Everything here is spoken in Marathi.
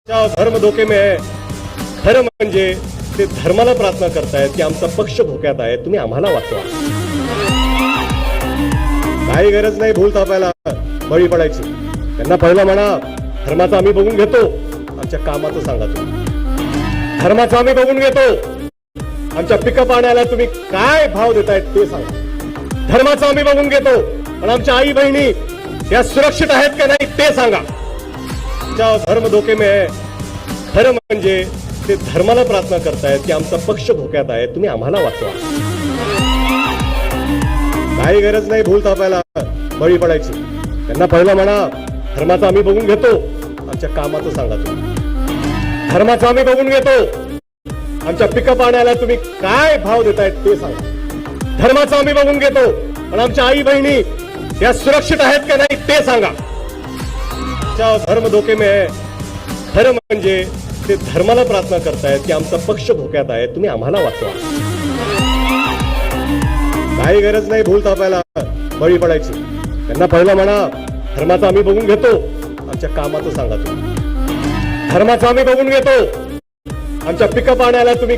धर्म धोके में है. खरं म्हणजे ते धर्माला प्रार्थना करतायत की आमचा पक्ष धोक्यात आहे, तुम्ही आम्हाला वाचवा. काही गरज नाही भूल थापायला, बळी पडायची. त्यांना पहिलं म्हणा धर्माचं आम्ही बघून घेतो, आमच्या कामाचं सांगा तुम्ही. धर्माचं आम्ही बघून घेतो, आमच्या पिकं पाण्याला तुम्ही काय भाव देतायत ते सांगा. धर्माचं आम्ही बघून घेतो, पण आमच्या आई बहिणी या सुरक्षित आहेत का नाही ते सांगा. धर्म धोके में है. खरं म्हणजे ते धर्माला प्रार्थना करतायत की आमचा पक्ष धोक्यात आहे, तुम्ही आम्हाला वाचवा. काही गरज नाही भूल थापायला, बळी पडायची. त्यांना पहिलं म्हणा धर्माचं आम्ही बघून घेतो, आमच्या कामाचं सांगा तुम्ही. धर्माचं आम्ही बघून घेतो, आमच्या पिकं पाण्याला तुम्ही काय भाव देतायत ते सांगा. धर्माचं आम्ही बघून घेतो, पण आमच्या आई बहिणी या सुरक्षित आहेत का नाही ते सांगा. धर्म धोके में है. खरं म्हणजे ते धर्माला प्रार्थना करतायत की आमचा पक्ष धोक्यात आहे, तुम्ही आम्हाला वाचवा. काही गरज नाही भूल थापायला, बळी पडायची. त्यांना पहिलं म्हणा धर्माचं आम्ही बघून घेतो, आमच्या कामाचं सांगा तुम्ही. धर्माचं आम्ही बघून घेतो, आमच्या पिकं पाण्याला तुम्ही